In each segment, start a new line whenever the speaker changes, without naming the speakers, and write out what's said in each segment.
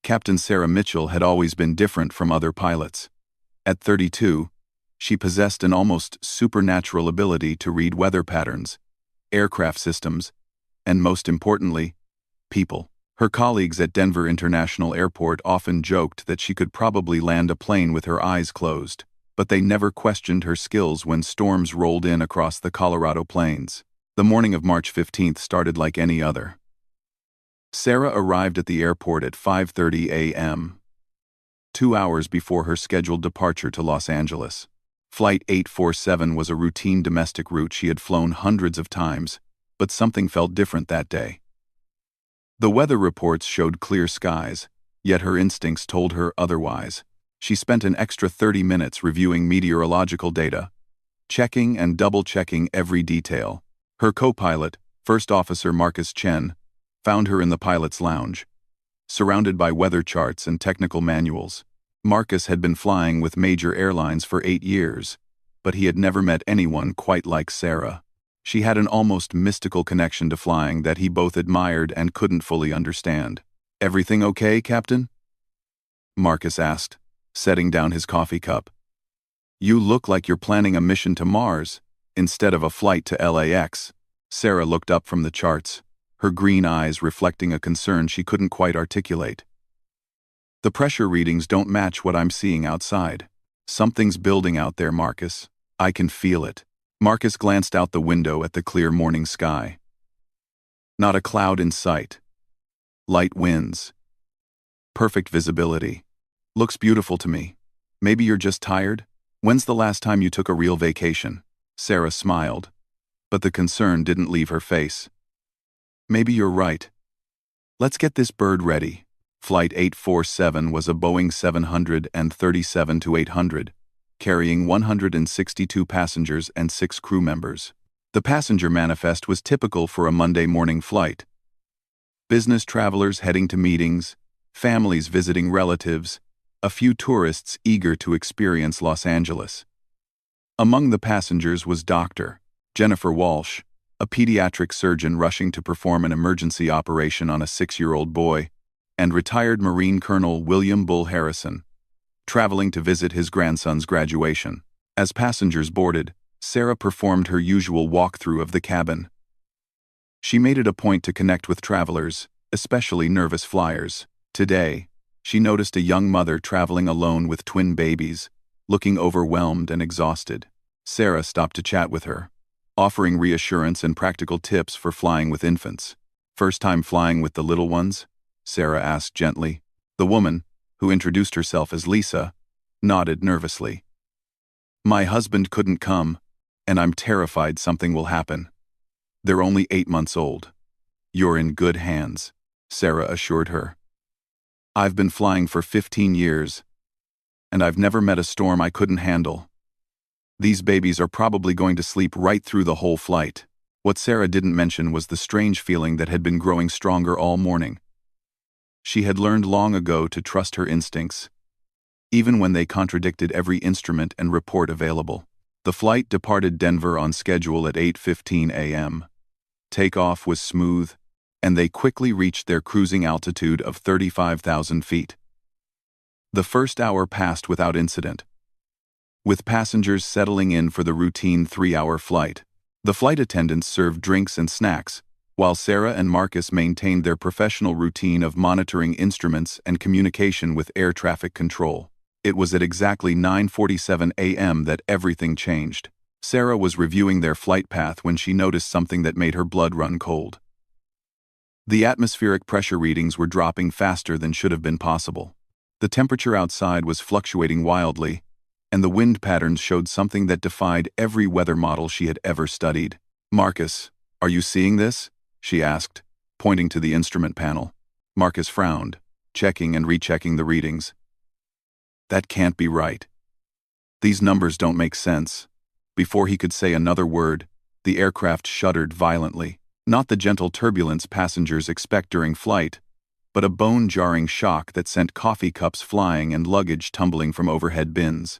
Captain Sarah Mitchell had always been different from other pilots. At 32, she possessed an almost supernatural ability to read weather patterns, aircraft systems, and most importantly, people. Her colleagues at Denver International Airport often joked that she could probably land a plane with her eyes closed, but they never questioned her skills when storms rolled in across the Colorado Plains. The morning of March 15th started like any other. Sarah arrived at the airport at 5:30 a.m., 2 hours before her scheduled departure to Los Angeles. Flight 847 was a routine domestic route she had flown hundreds of times, but something felt different that day. The weather reports showed clear skies, yet her instincts told her otherwise. She spent an extra 30 minutes reviewing meteorological data, checking and double-checking every detail. Her co-pilot, First Officer Marcus Chen, found her in the pilot's lounge, surrounded by weather charts and technical manuals. Marcus had been flying with major airlines for 8 years, but he had never met anyone quite like Sarah. She had an almost mystical connection to flying that he both admired and couldn't fully understand. "Everything okay, Captain?" Marcus asked, setting down his coffee cup. "You look like you're planning a mission to Mars, instead of a flight to LAX." Sarah looked up from the charts, her green eyes reflecting a concern she couldn't quite articulate. "The pressure readings don't match what I'm seeing outside. Something's building out there, Marcus. I can feel it." Marcus glanced out the window at the clear morning sky. Not a cloud in sight. Light winds. Perfect visibility. "Looks beautiful to me. Maybe you're just tired? When's the last time you took a real vacation?" Sarah smiled, but the concern didn't leave her face. "Maybe you're right. Let's get this bird ready." Flight 847 was a Boeing 737-800, carrying 162 passengers and 6 crew members. The passenger manifest was typical for a Monday morning flight. Business travelers heading to meetings, families visiting relatives, a few tourists eager to experience Los Angeles. Among the passengers was Dr. Jennifer Walsh, a pediatric surgeon rushing to perform an emergency operation on a 6-year-old boy, and retired Marine Colonel William Bull Harrison, traveling to visit his grandson's graduation. As passengers boarded, Sarah performed her usual walkthrough of the cabin. She made it a point to connect with travelers, especially nervous flyers. Today, she noticed a young mother traveling alone with twin babies, looking overwhelmed and exhausted. Sarah stopped to chat with her, offering reassurance and practical tips for flying with infants. "First time flying with the little ones?" Sarah asked gently. The woman, who introduced herself as Lisa, nodded nervously. "My husband couldn't come, and I'm terrified something will happen. They're only 8 months old." "You're in good hands," Sarah assured her. "I've been flying for 15 years, and I've never met a storm I couldn't handle. These babies are probably going to sleep right through the whole flight." What Sarah didn't mention was the strange feeling that had been growing stronger all morning. She had learned long ago to trust her instincts, even when they contradicted every instrument and report available. The flight departed Denver on schedule at 8:15 a.m. Takeoff was smooth, and they quickly reached their cruising altitude of 35,000 feet. The first hour passed without incident, with passengers settling in for the routine 3-hour flight. The flight attendants served drinks and snacks, while Sarah and Marcus maintained their professional routine of monitoring instruments and communication with air traffic control. It was at exactly 9:47 a.m. that everything changed. Sarah was reviewing their flight path when she noticed something that made her blood run cold. The atmospheric pressure readings were dropping faster than should have been possible. The temperature outside was fluctuating wildly, and the wind patterns showed something that defied every weather model she had ever studied. "Marcus, are you seeing this?" she asked, pointing to the instrument panel. Marcus frowned, checking and rechecking the readings. "That can't be right. These numbers don't make sense." Before he could say another word, the aircraft shuddered violently. Not the gentle turbulence passengers expect during flight, but a bone-jarring shock that sent coffee cups flying and luggage tumbling from overhead bins.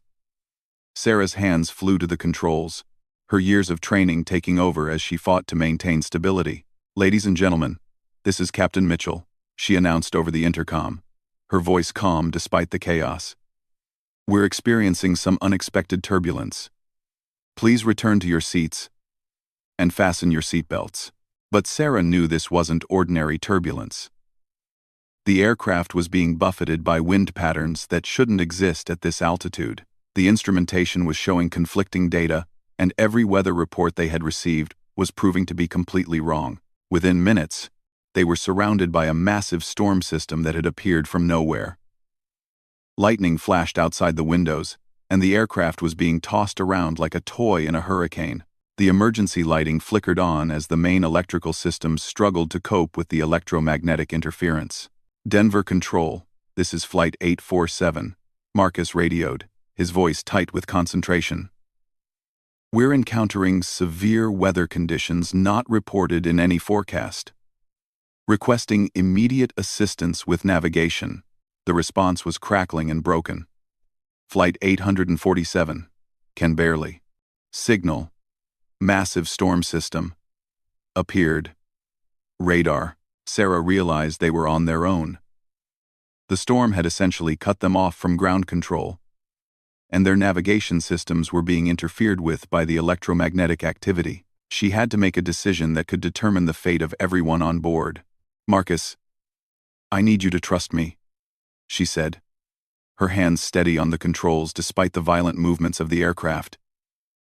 Sarah's hands flew to the controls, her years of training taking over as she fought to maintain stability. "Ladies and gentlemen, this is Captain Mitchell," she announced over the intercom, her voice calm despite the chaos. "We're experiencing some unexpected turbulence. Please return to your seats and fasten your seatbelts." But Sarah knew this wasn't ordinary turbulence. The aircraft was being buffeted by wind patterns that shouldn't exist at this altitude. The instrumentation was showing conflicting data, and every weather report they had received was proving to be completely wrong. Within minutes, they were surrounded by a massive storm system that had appeared from nowhere. Lightning flashed outside the windows, and the aircraft was being tossed around like a toy in a hurricane. The emergency lighting flickered on as the main electrical systems struggled to cope with the electromagnetic interference. "Denver Control, this is Flight 847, Marcus radioed, his voice tight with concentration. "We're encountering severe weather conditions not reported in any forecast. Requesting immediate assistance with navigation." The response was crackling and broken. "Flight 847, can barely. Signal. Massive storm system. Appeared. Radar." Sarah realized they were on their own. The storm had essentially cut them off from ground control, and their navigation systems were being interfered with by the electromagnetic activity. She had to make a decision that could determine the fate of everyone on board. "Marcus, I need you to trust me," she said, her hands steady on the controls despite the violent movements of the aircraft.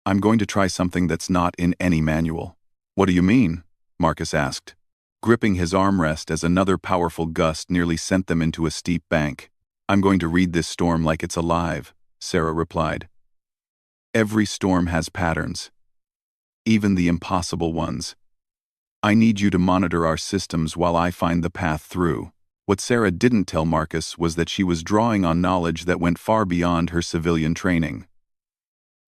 "I'm going to try something that's not in any manual." "What do you mean?" Marcus asked, gripping his armrest as another powerful gust nearly sent them into a steep bank. "I'm going to read this storm like it's alive," Sarah replied. "Every storm has patterns, even the impossible ones. I need you to monitor our systems while I find the path through." What Sarah didn't tell Marcus was that she was drawing on knowledge that went far beyond her civilian training.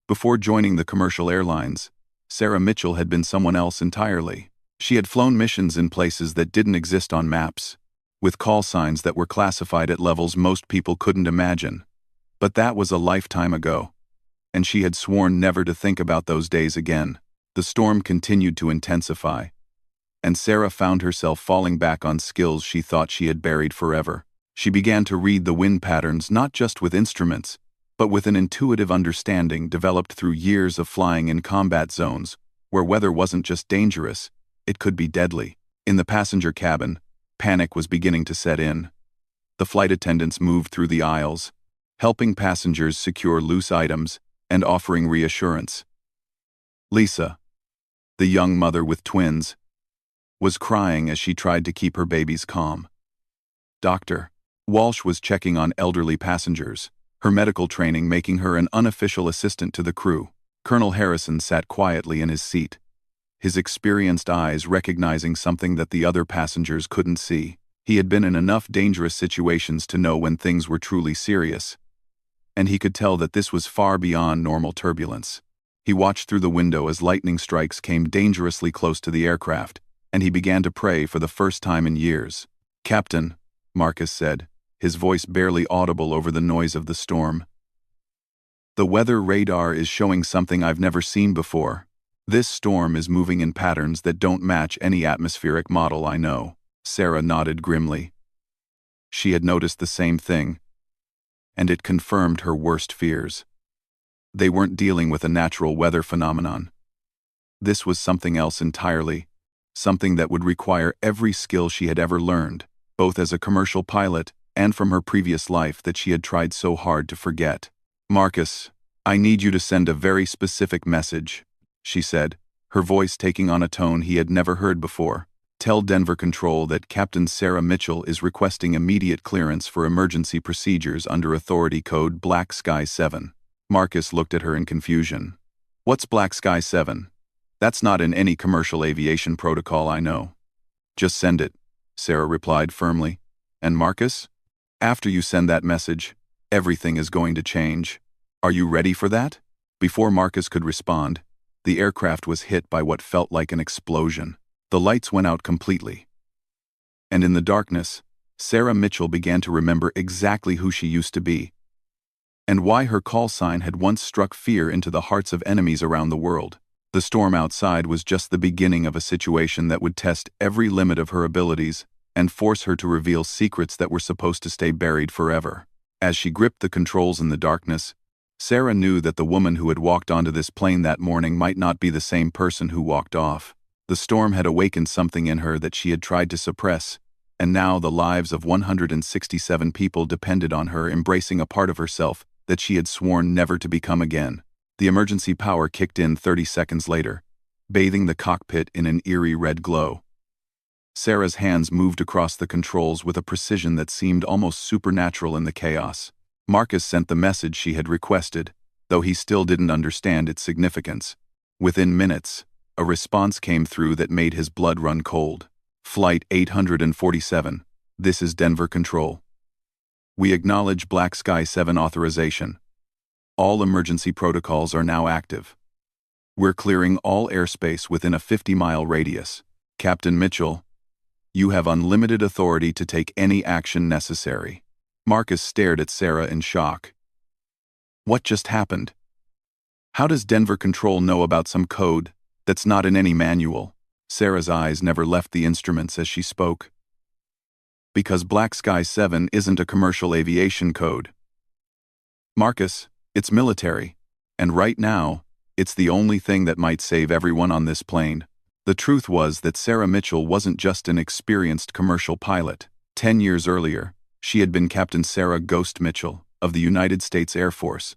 Before joining the commercial airlines, Sarah Mitchell had been someone else entirely. She had flown missions in places that didn't exist on maps, with call signs that were classified at levels most people couldn't imagine. But that was a lifetime ago, and she had sworn never to think about those days again. The storm continued to intensify, and Sarah found herself falling back on skills she thought she had buried forever. She began to read the wind patterns not just with instruments, but with an intuitive understanding developed through years of flying in combat zones, where weather wasn't just dangerous, it could be deadly. In the passenger cabin, panic was beginning to set in. The flight attendants moved through the aisles, helping passengers secure loose items and offering reassurance. Lisa, the young mother with twins, was crying as she tried to keep her babies calm. Dr. Walsh was checking on elderly passengers, her medical training making her an unofficial assistant to the crew. Colonel Harrison sat quietly in his seat, his experienced eyes recognizing something that the other passengers couldn't see. He had been in enough dangerous situations to know when things were truly serious, and he could tell that this was far beyond normal turbulence. He watched through the window as lightning strikes came dangerously close to the aircraft, and he began to pray for the first time in years. "Captain," Marcus said, his voice barely audible over the noise of the storm, "the weather radar is showing something I've never seen before. This storm is moving in patterns that don't match any atmospheric model I know." Sarah nodded grimly. She had noticed the same thing, and it confirmed her worst fears. They weren't dealing with a natural weather phenomenon. This was something else entirely, something that would require every skill she had ever learned, both as a commercial pilot and from her previous life that she had tried so hard to forget. "Marcus, I need you to send a very specific message," she said, her voice taking on a tone he had never heard before. "Tell Denver Control that Captain Sarah Mitchell is requesting immediate clearance for emergency procedures under Authority Code Black Sky 7. Marcus looked at her in confusion. "What's Black Sky 7? That's not in any commercial aviation protocol I know." "Just send it," Sarah replied firmly. "And Marcus, after you send that message, everything is going to change. Are you ready for that?" Before Marcus could respond, the aircraft was hit by what felt like an explosion. The lights went out completely, and in the darkness, Sarah Mitchell began to remember exactly who she used to be, and why her call sign had once struck fear into the hearts of enemies around the world. The storm outside was just the beginning of a situation that would test every limit of her abilities and force her to reveal secrets that were supposed to stay buried forever. As she gripped the controls in the darkness, Sarah knew that the woman who had walked onto this plane that morning might not be the same person who walked off. The storm had awakened something in her that she had tried to suppress, and now the lives of 167 people depended on her embracing a part of herself that she had sworn never to become again. The emergency power kicked in 30 seconds later, bathing the cockpit in an eerie red glow. Sarah's hands moved across the controls with a precision that seemed almost supernatural in the chaos. Marcus sent the message she had requested, though he still didn't understand its significance. Within minutes, a response came through that made his blood run cold. Flight 847, this is Denver Control. We acknowledge Black Sky 7 authorization. All emergency protocols are now active. We're clearing all airspace within a 50-mile radius. Captain Mitchell, you have unlimited authority to take any action necessary. Marcus stared at Sarah in shock. What just happened? How does Denver Control know about some code that's not in any manual? Sarah's eyes never left the instruments as she spoke. Because Black Sky 7 isn't a commercial aviation code. Marcus, it's military, and right now, it's the only thing that might save everyone on this plane. The truth was that Sarah Mitchell wasn't just an experienced commercial pilot. 10 years earlier, she had been Captain Sarah "Ghost" Mitchell of the United States Air Force,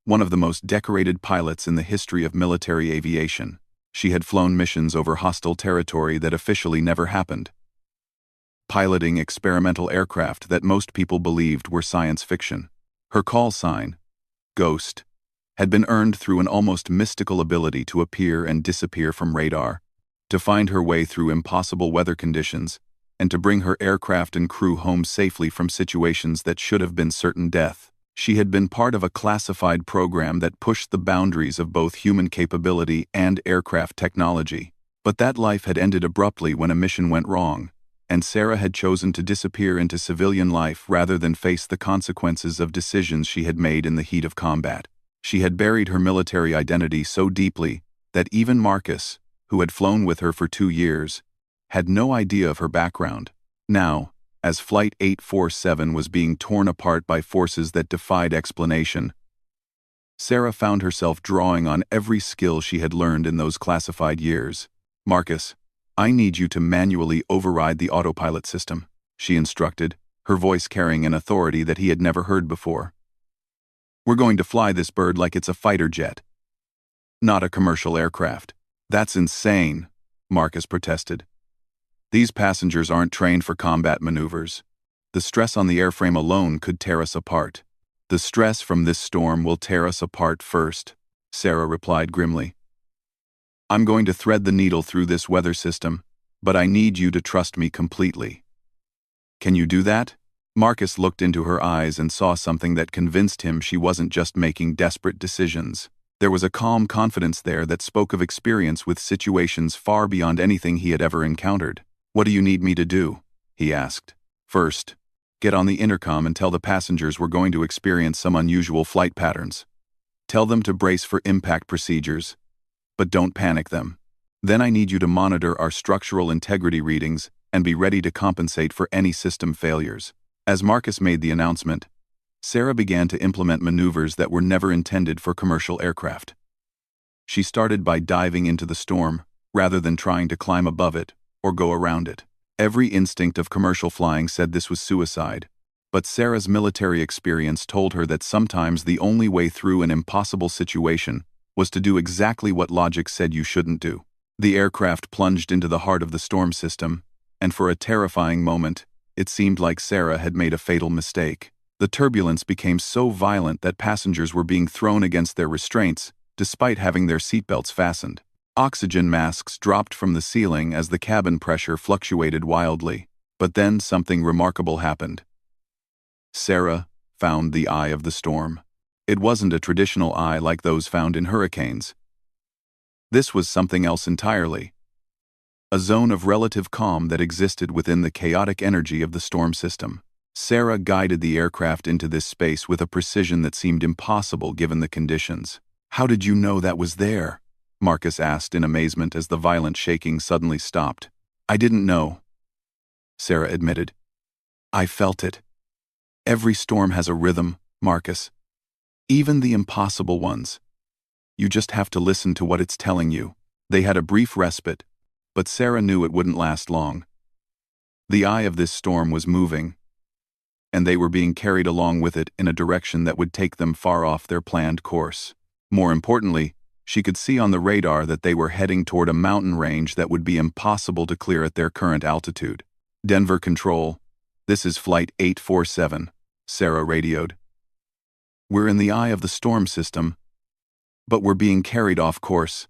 one of the most decorated pilots in the history of military aviation. She had flown missions over hostile territory that officially never happened, piloting experimental aircraft that most people believed were science fiction. Her call sign, Ghost, had been earned through an almost mystical ability to appear and disappear from radar, to find her way through impossible weather conditions, and to bring her aircraft and crew home safely from situations that should have been certain death. She had been part of a classified program that pushed the boundaries of both human capability and aircraft technology. But that life had ended abruptly when a mission went wrong, and Sarah had chosen to disappear into civilian life rather than face the consequences of decisions she had made in the heat of combat. She had buried her military identity so deeply that even Marcus, who had flown with her for 2 years, had no idea of her background. Now, as Flight 847 was being torn apart by forces that defied explanation, Sarah found herself drawing on every skill she had learned in those classified years. Marcus, I need you to manually override the autopilot system, she instructed, her voice carrying an authority that he had never heard before. We're going to fly this bird like it's a fighter jet, not a commercial aircraft. That's insane, Marcus protested. These passengers aren't trained for combat maneuvers. The stress on the airframe alone could tear us apart. The stress from this storm will tear us apart first, Sarah replied grimly. I'm going to thread the needle through this weather system, but I need you to trust me completely. Can you do that? Marcus looked into her eyes and saw something that convinced him she wasn't just making desperate decisions. There was a calm confidence there that spoke of experience with situations far beyond anything he had ever encountered. What do you need me to do? He asked. First, get on the intercom and tell the passengers we're going to experience some unusual flight patterns. Tell them to brace for impact procedures, but don't panic them. Then I need you to monitor our structural integrity readings and be ready to compensate for any system failures. As Marcus made the announcement, Sarah began to implement maneuvers that were never intended for commercial aircraft. She started by diving into the storm, rather than trying to climb above it or go around it. Every instinct of commercial flying said this was suicide, but Sarah's military experience told her that sometimes the only way through an impossible situation was to do exactly what logic said you shouldn't do. The aircraft plunged into the heart of the storm system, and for a terrifying moment, it seemed like Sarah had made a fatal mistake. The turbulence became so violent that passengers were being thrown against their restraints, despite having their seatbelts fastened. Oxygen masks dropped from the ceiling as the cabin pressure fluctuated wildly. But then something remarkable happened. Sarah found the eye of the storm. It wasn't a traditional eye like those found in hurricanes. This was something else entirely. A zone of relative calm that existed within the chaotic energy of the storm system. Sarah guided the aircraft into this space with a precision that seemed impossible given the conditions. How did you know that was there? Marcus asked in amazement as the violent shaking suddenly stopped. I didn't know. Sarah admitted. I felt it. Every storm has a rhythm, Marcus. Even the impossible ones. You just have to listen to what it's telling you. They had a brief respite, but Sarah knew it wouldn't last long. The eye of this storm was moving, and they were being carried along with it in a direction that would take them far off their planned course. More importantly, she could see on the radar that they were heading toward a mountain range that would be impossible to clear at their current altitude. Denver Control, this is Flight 847, Sarah radioed. We're in the eye of the storm system, but we're being carried off course.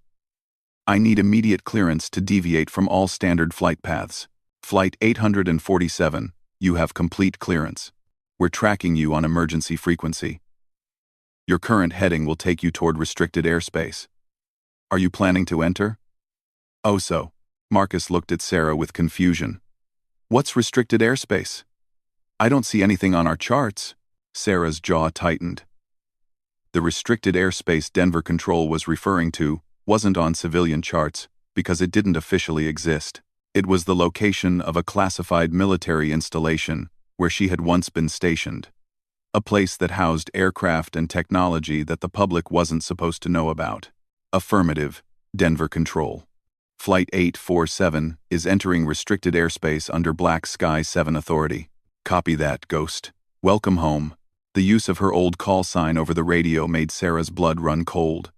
I need immediate clearance to deviate from all standard flight paths. Flight 847, you have complete clearance. We're tracking you on emergency frequency. Your current heading will take you toward restricted airspace. Are you planning to enter? Oh, so. Marcus looked at Sarah with confusion. What's restricted airspace? I don't see anything on our charts. Sarah's jaw tightened. The restricted airspace Denver Control was referring to wasn't on civilian charts because it didn't officially exist. It was the location of a classified military installation where she had once been stationed. A place that housed aircraft and technology that the public wasn't supposed to know about. Affirmative, Denver Control. Flight 847 is entering restricted airspace under Black Sky 7 authority. Copy that, Ghost. Welcome home. The use of her old call sign over the radio made Sarah's blood run cold.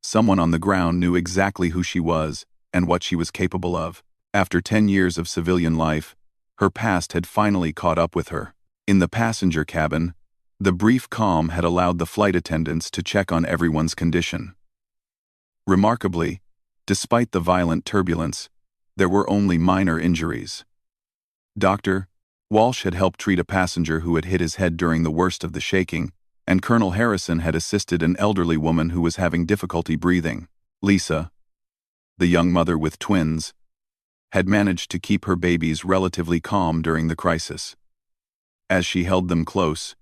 Someone on the ground knew exactly who she was and what she was capable of. After 10 years of civilian life, her past had finally caught up with her. In the passenger cabin, the brief calm had allowed the flight attendants to check on everyone's condition. Remarkably, despite the violent turbulence, there were only minor injuries. Dr. Walsh had helped treat a passenger who had hit his head during the worst of the shaking, and Colonel Harrison had assisted an elderly woman who was having difficulty breathing. Lisa, the young mother with twins, had managed to keep her babies relatively calm during the crisis. As she held them close,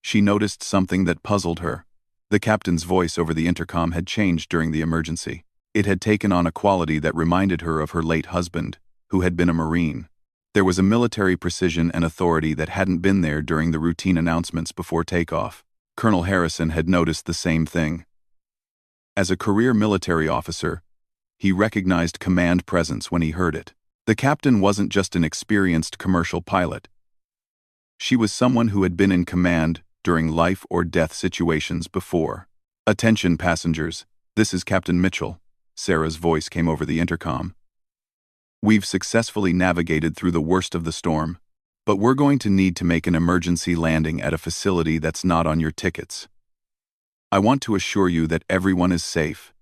she noticed something that puzzled her. The captain's voice over the intercom had changed during the emergency. It had taken on a quality that reminded her of her late husband, who had been a Marine. There was a military precision and authority that hadn't been there during the routine announcements before takeoff. Colonel Harrison had noticed the same thing. As a career military officer, he recognized command presence when he heard it. The captain wasn't just an experienced commercial pilot. She was someone who had been in command during life or death situations before. Attention passengers, this is Captain Mitchell. Sarah's voice came over the intercom. We've successfully navigated through the worst of the storm, but we're going to need to make an emergency landing at a facility that's not on your tickets. I want to assure you that everyone is safe,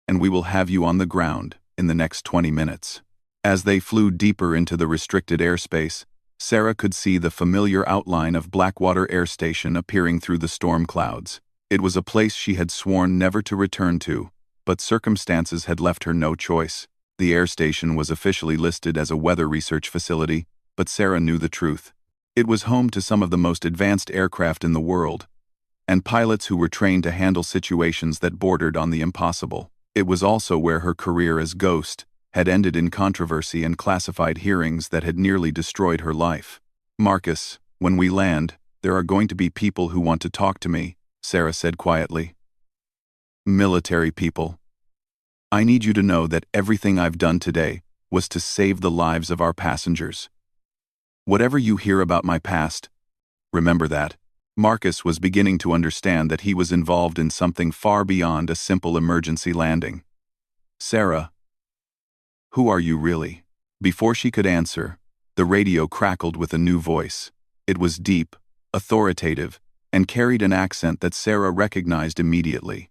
and we will have you on the ground in the next 20 minutes. As they flew deeper into the restricted airspace, Sarah could see the familiar outline of Blackwater Air Station appearing through the storm clouds. It was a place she had sworn never to return to, but circumstances had left her no choice. The air station was officially listed as a weather research facility, but Sarah knew the truth. It was home to some of the most advanced aircraft in the world, and pilots who were trained to handle situations that bordered on the impossible. It was also where her career as Ghost had ended in controversy and classified hearings that had nearly destroyed her life. Marcus, when we land, there are going to be people who want to talk to me, Sarah said quietly. Military people. I need you to know that everything I've done today was to save the lives of our passengers. Whatever you hear about my past, remember that. Marcus was beginning to understand that he was involved in something far beyond a simple emergency landing. Sarah, who are you really? Before she could answer, the radio crackled with a new voice. It was deep, authoritative, and carried an accent that Sarah recognized immediately.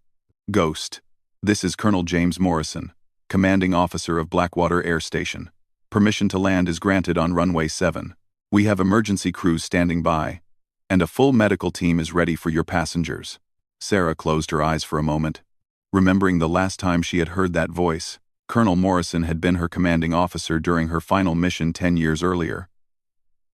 Ghost. This is Colonel James Morrison, commanding officer of Blackwater Air Station. Permission to land is granted on runway 7. We have emergency crews standing by, and a full medical team is ready for your passengers. Sarah closed her eyes for a moment, remembering the last time she had heard that voice. Colonel Morrison had been her commanding officer during her final mission 10 years earlier.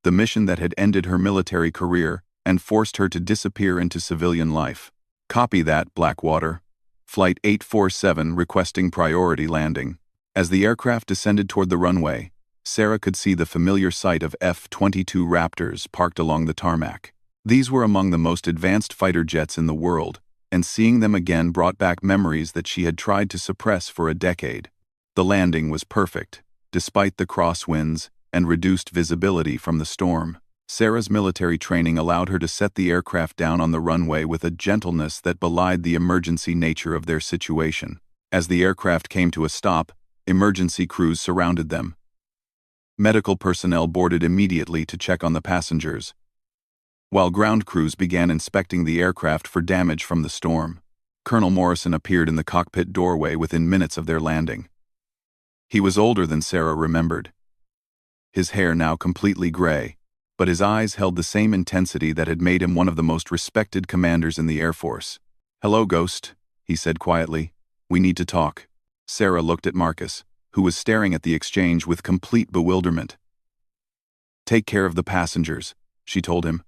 The mission that had ended her military career and forced her to disappear into civilian life. Copy that, Blackwater. Flight 847 requesting priority landing. As the aircraft descended toward the runway, Sarah could see the familiar sight of F-22 Raptors parked along the tarmac. These were among the most advanced fighter jets in the world, and seeing them again brought back memories that she had tried to suppress for a decade. The landing was perfect, despite the crosswinds and reduced visibility from the storm. Sarah's military training allowed her to set the aircraft down on the runway with a gentleness that belied the emergency nature of their situation. As the aircraft came to a stop, emergency crews surrounded them. Medical personnel boarded immediately to check on the passengers, while ground crews began inspecting the aircraft for damage from the storm. Colonel Morrison appeared in the cockpit doorway within minutes of their landing. He was older than Sarah remembered, his hair now completely gray, but his eyes held the same intensity that had made him one of the most respected commanders in the Air Force. "Hello, Ghost," he said quietly. "We need to talk." Sarah looked at Marcus, who was staring at the exchange with complete bewilderment. "Take care of the passengers," she told him.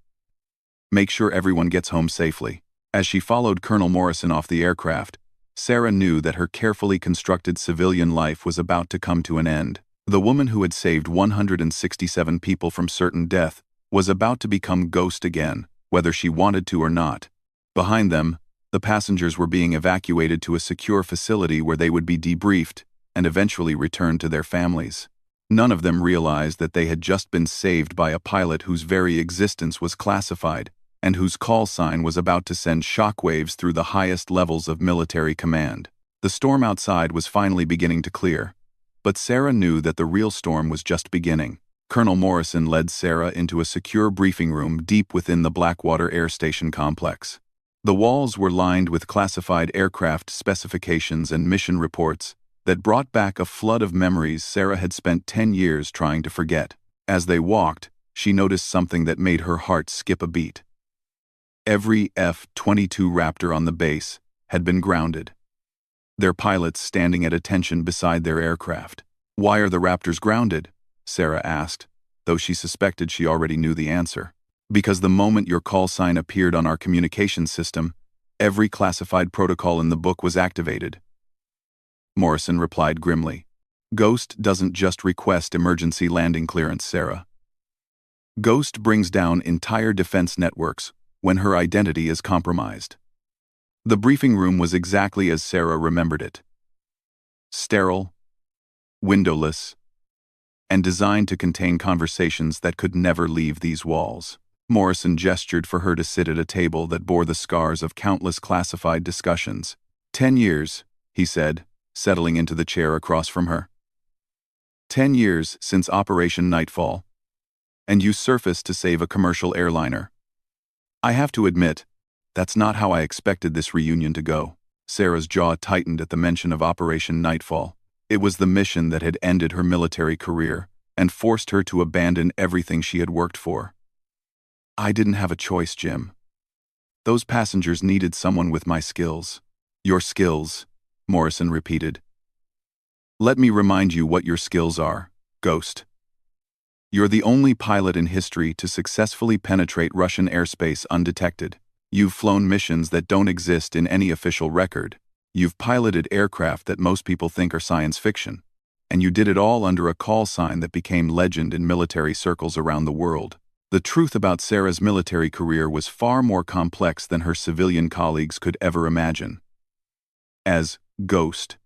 "Make sure everyone gets home safely." As she followed Colonel Morrison off the aircraft, Sarah knew that her carefully constructed civilian life was about to come to an end. The woman who had saved 167 people from certain death was about to become Ghost again, whether she wanted to or not. Behind them, the passengers were being evacuated to a secure facility where they would be debriefed and eventually returned to their families. None of them realized that they had just been saved by a pilot whose very existence was classified and whose call sign was about to send shockwaves through the highest levels of military command. The storm outside was finally beginning to clear, but Sarah knew that the real storm was just beginning. Colonel Morrison led Sarah into a secure briefing room deep within the Blackwater Air Station complex. The walls were lined with classified aircraft specifications and mission reports that brought back a flood of memories Sarah had spent 10 years trying to forget. As they walked, she noticed something that made her heart skip a beat. Every F-22 Raptor on the base had been grounded, their pilots standing at attention beside their aircraft. "Why are the Raptors grounded?" Sarah asked, though she suspected she already knew the answer. "Because the moment your call sign appeared on our communications system, every classified protocol in the book was activated," Morrison replied grimly. "Ghost doesn't just request emergency landing clearance, Sarah. Ghost brings down entire defense networks when her identity is compromised." The briefing room was exactly as Sarah remembered it. Sterile, windowless, and designed to contain conversations that could never leave these walls. Morrison gestured for her to sit at a table that bore the scars of countless classified discussions. 10 years, he said, settling into the chair across from her. 10 years since Operation Nightfall. And you surfaced to save a commercial airliner. I have to admit, that's not how I expected this reunion to go. Sarah's jaw tightened at the mention of Operation Nightfall. It was the mission that had ended her military career and forced her to abandon everything she had worked for. "I didn't have a choice, Jim. Those passengers needed someone with my skills." "Your skills," Morrison repeated. "Let me remind you what your skills are, Ghost. You're the only pilot in history to successfully penetrate Russian airspace undetected. You've flown missions that don't exist in any official record. You've piloted aircraft that most people think are science fiction. And you did it all under a call sign that became legend in military circles around the world." The truth about Sarah's military career was far more complex than her civilian colleagues could ever imagine. As Ghost,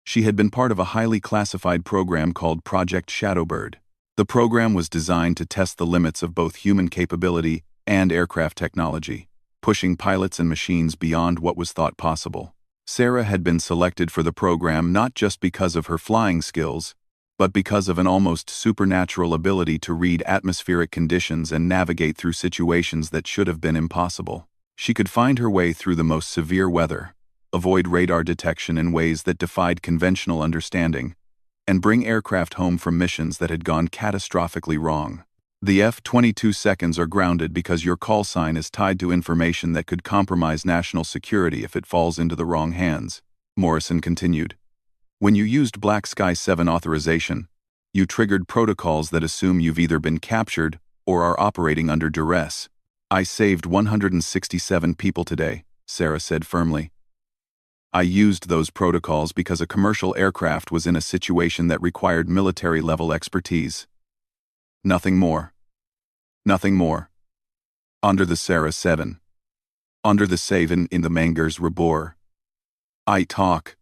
she had been part of a highly classified program called Project Shadowbird. The program was designed to test the limits of both human capability and aircraft technology, pushing pilots and machines beyond what was thought possible. Sarah had been selected for the program not just because of her flying skills, but because of an almost supernatural ability to read atmospheric conditions and navigate through situations that should have been impossible. She could find her way through the most severe weather, avoid radar detection in ways that defied conventional understanding, and bring aircraft home from missions that had gone catastrophically wrong. The F-22 seconds are grounded because your call sign is tied to information that could compromise national security if it falls into the wrong hands, Morrison continued. When you used Black Sky 7 authorization, you triggered protocols that assume you've either been captured or are operating under duress. I saved 167 people today, Sarah said firmly. I used those protocols because a commercial aircraft was in a situation that required military-level expertise. Nothing more. Nothing more. Under the Sarah 7. Under the Saven in the Mangers Rebor. I talk.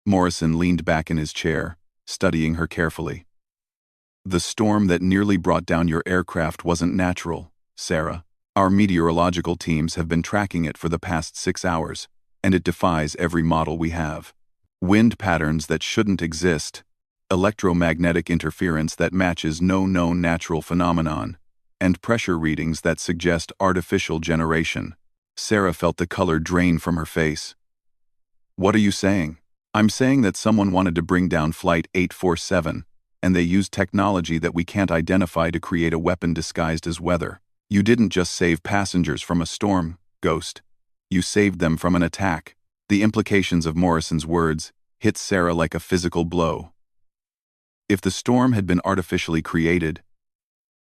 Morrison leaned back in his chair, studying her carefully. The storm that nearly brought down your aircraft wasn't natural, Sarah. Our meteorological teams have been tracking it for the past 6 hours, and it defies every model we have. Wind patterns that shouldn't exist, electromagnetic interference that matches no known natural phenomenon, and pressure readings that suggest artificial generation. Sarah felt the color drain from her face. What are you saying? I'm saying that someone wanted to bring down Flight 847, and they used technology that we can't identify to create a weapon disguised as weather. You didn't just save passengers from a storm, Ghost. You saved them from an attack. The implications of Morrison's words hit Sarah like a physical blow. If the storm had been artificially created,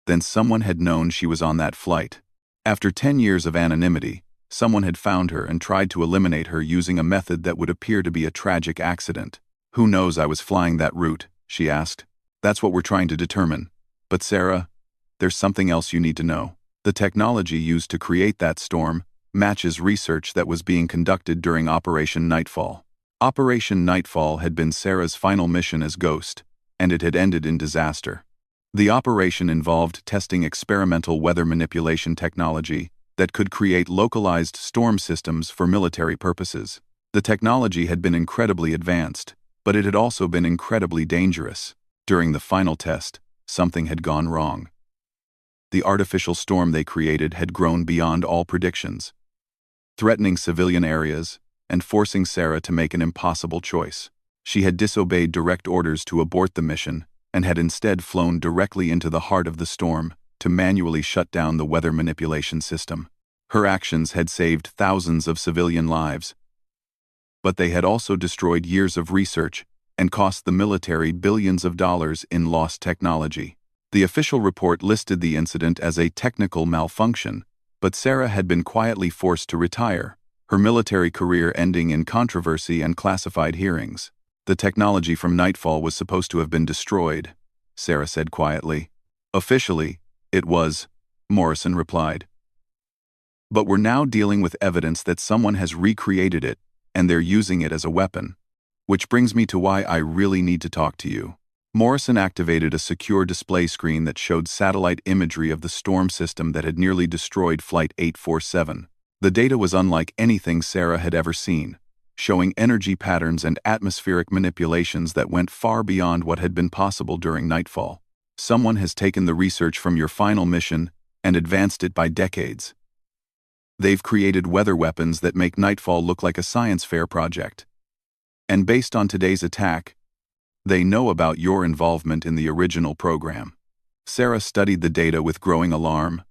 then someone had known she was on that flight. After 10 years of anonymity, someone had found her and tried to eliminate her using a method that would appear to be a tragic accident. Who knows I was flying that route, she asked. That's what we're trying to determine. But Sarah, there's something else you need to know. The technology used to create that storm matches research that was being conducted during Operation Nightfall. Operation Nightfall had been Sarah's final mission as Ghost, and it had ended in disaster. The operation involved testing experimental weather manipulation technology that could create localized storm systems for military purposes. The technology had been incredibly advanced, but it had also been incredibly dangerous. During the final test, something had gone wrong. The artificial storm they created had grown beyond all predictions, threatening civilian areas and forcing Sarah to make an impossible choice. She had disobeyed direct orders to abort the mission and had instead flown directly into the heart of the storm to manually shut down the weather manipulation system. Her actions had saved thousands of civilian lives, but they had also destroyed years of research and cost the military billions of dollars in lost technology. The official report listed the incident as a technical malfunction, but Sarah had been quietly forced to retire, her military career ending in controversy and classified hearings. The technology from Nightfall was supposed to have been destroyed, Sarah said quietly. Officially, it was, Morrison replied. But we're now dealing with evidence that someone has recreated it, and they're using it as a weapon. Which brings me to why I really need to talk to you. Morrison activated a secure display screen that showed satellite imagery of the storm system that had nearly destroyed Flight 847. The data was unlike anything Sarah had ever seen, showing energy patterns and atmospheric manipulations that went far beyond what had been possible during Nightfall. Someone has taken the research from your final mission and advanced it by decades. They've created weather weapons that make Nightfall look like a science fair project. And based on today's attack, they know about your involvement in the original program. Sarah studied the data with growing alarm.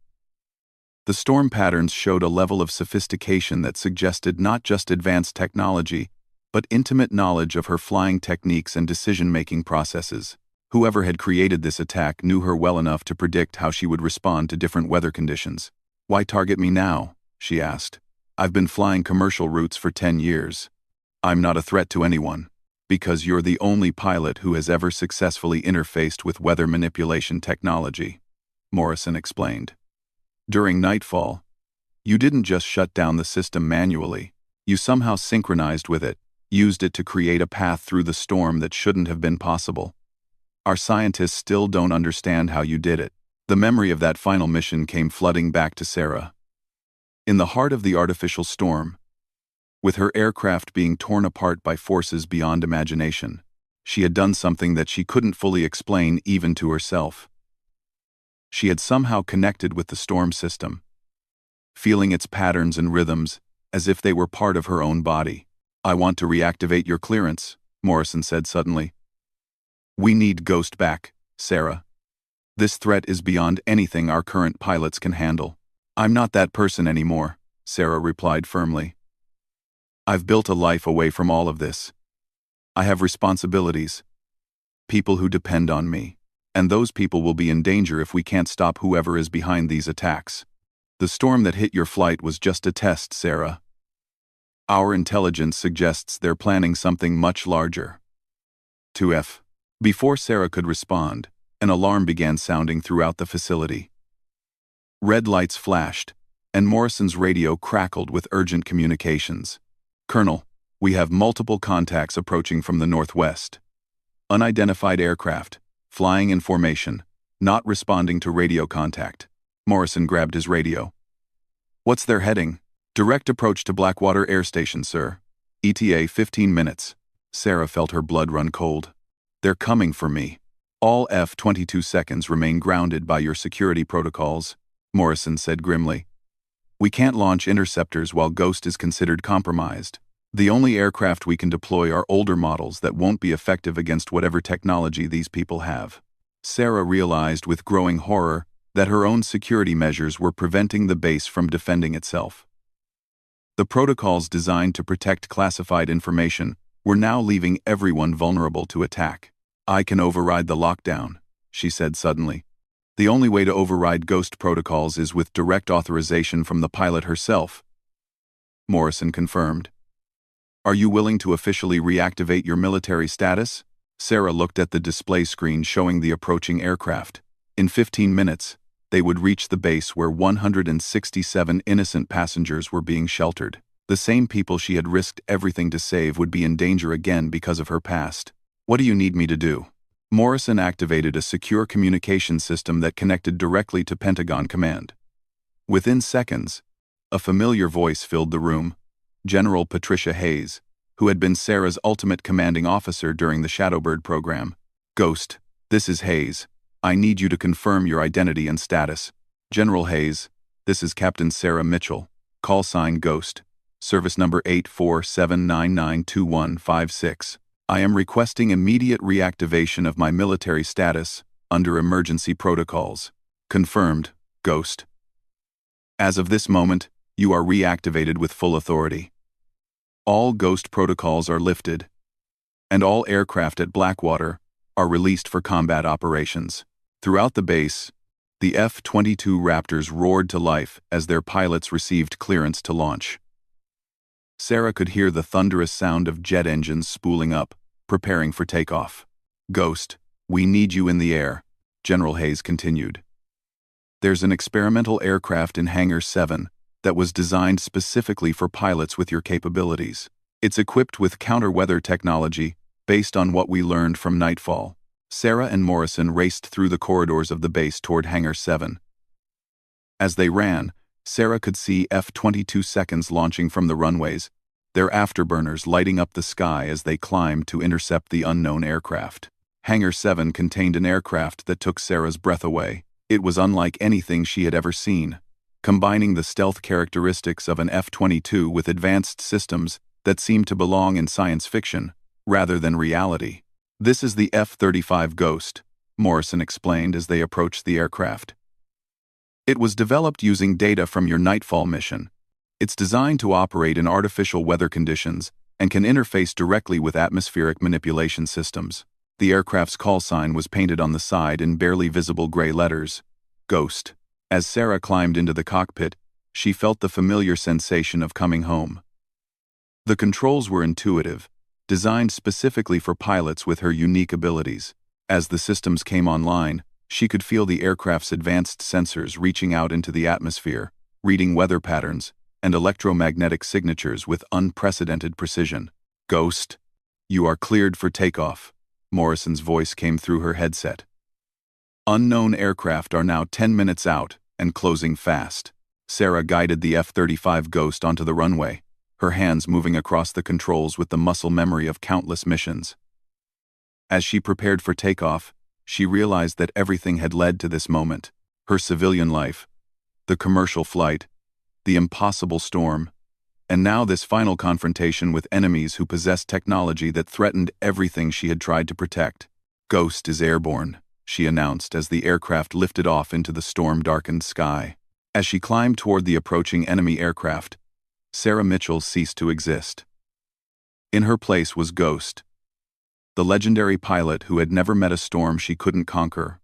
The storm patterns showed a level of sophistication that suggested not just advanced technology, but intimate knowledge of her flying techniques and decision-making processes. Whoever had created this attack knew her well enough to predict how she would respond to different weather conditions. Why target me now? She asked. I've been flying commercial routes for 10 years. I'm not a threat to anyone. Because you're the only pilot who has ever successfully interfaced with weather manipulation technology, Morrison explained. During Nightfall, you didn't just shut down the system manually, you somehow synchronized with it, used it to create a path through the storm that shouldn't have been possible. Our scientists still don't understand how you did it. The memory of that final mission came flooding back to Sarah. In the heart of the artificial storm, with her aircraft being torn apart by forces beyond imagination, she had done something that she couldn't fully explain even to herself. She had somehow connected with the storm system, feeling its patterns and rhythms as if they were part of her own body. I want to reactivate your clearance, Morrison said suddenly. We need Ghost back, Sarah. This threat is beyond anything our current pilots can handle. I'm not that person anymore, Sarah replied firmly. I've built a life away from all of this. I have responsibilities, people who depend on me, and those people will be in danger if we can't stop whoever is behind these attacks. The storm that hit your flight was just a test, Sarah. Our intelligence suggests they're planning something much larger. 2F. Before Sarah could respond, an alarm began sounding throughout the facility. Red lights flashed, and Morrison's radio crackled with urgent communications. Colonel, we have multiple contacts approaching from the northwest. Unidentified aircraft, flying in formation, not responding to radio contact. Morrison grabbed his radio. What's their heading? Direct approach to Blackwater Air Station, sir. ETA 15 minutes. Sarah felt her blood run cold. They're coming for me. All F-22 seconds remain grounded by your security protocols, Morrison said grimly. We can't launch interceptors while Ghost is considered compromised. The only aircraft we can deploy are older models that won't be effective against whatever technology these people have. Sarah realized with growing horror that her own security measures were preventing the base from defending itself. The protocols designed to protect classified information were now leaving everyone vulnerable to attack. I can override the lockdown, she said suddenly. The only way to override Ghost protocols is with direct authorization from the pilot herself. Morrison confirmed. Are you willing to officially reactivate your military status? Sarah looked at the display screen showing the approaching aircraft. In 15 minutes, they would reach the base where 167 innocent passengers were being sheltered. The same people she had risked everything to save would be in danger again because of her past. What do you need me to do? Morrison activated a secure communication system that connected directly to Pentagon Command. Within seconds, a familiar voice filled the room. General Patricia Hayes, who had been Sarah's ultimate commanding officer during the Shadowbird program. Ghost, this is Hayes. I need you to confirm your identity and status. General Hayes, this is Captain Sarah Mitchell. Call sign Ghost. Service number 847992156. I am requesting immediate reactivation of my military status under emergency protocols. Confirmed, Ghost. As of this moment, you are reactivated with full authority. All Ghost protocols are lifted, and all aircraft at Blackwater are released for combat operations. Throughout the base, the F-22 Raptors roared to life as their pilots received clearance to launch. Sarah could hear the thunderous sound of jet engines spooling up, preparing for takeoff. Ghost, we need you in the air, General Hayes continued. There's an experimental aircraft in Hangar 7 that was designed specifically for pilots with your capabilities. It's equipped with counter-weather technology based on what we learned from Nightfall. Sarah and Morrison raced through the corridors of the base toward Hangar 7. As they ran, Sarah could see F-22 seconds launching from the runways, their afterburners lighting up the sky as they climbed to intercept the unknown aircraft. Hangar 7 contained an aircraft that took Sarah's breath away. It was unlike anything she had ever seen, combining the stealth characteristics of an F-22 with advanced systems that seemed to belong in science fiction, rather than reality. This is the F-35 Ghost, Morrison explained as they approached the aircraft. It was developed using data from your Nightfall mission. It's designed to operate in artificial weather conditions and can interface directly with atmospheric manipulation systems. The aircraft's call sign was painted on the side in barely visible gray letters, Ghost. As Sarah climbed into the cockpit, she felt the familiar sensation of coming home. The controls were intuitive, designed specifically for pilots with her unique abilities. As the systems came online, she could feel the aircraft's advanced sensors reaching out into the atmosphere, reading weather patterns and electromagnetic signatures with unprecedented precision. Ghost, you are cleared for takeoff, Morrison's voice came through her headset. Unknown aircraft are now 10 minutes out and closing fast. Sarah guided the F-35 Ghost onto the runway, her hands moving across the controls with the muscle memory of countless missions. As she prepared for takeoff, she realized that everything had led to this moment: her civilian life, the commercial flight, the impossible storm, and now this final confrontation with enemies who possessed technology that threatened everything she had tried to protect. Ghost is airborne, she announced as the aircraft lifted off into the storm-darkened sky. As she climbed toward the approaching enemy aircraft, Sarah Mitchell ceased to exist. In her place was Ghost, the legendary pilot who had never met a storm she couldn't conquer,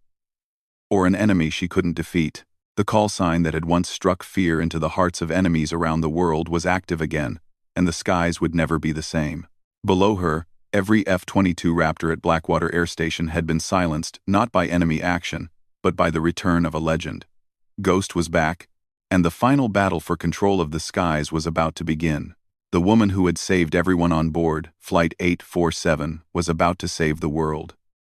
or an enemy she couldn't defeat. The call sign that had once struck fear into the hearts of enemies around the world was active again, and the skies would never be the same. Below her, every F-22 Raptor at Blackwater Air Station had been silenced not by enemy action, but by the return of a legend. Ghost was back, and the final battle for control of the skies was about to begin. The woman who had saved everyone on board, Flight 847, was about to save the world.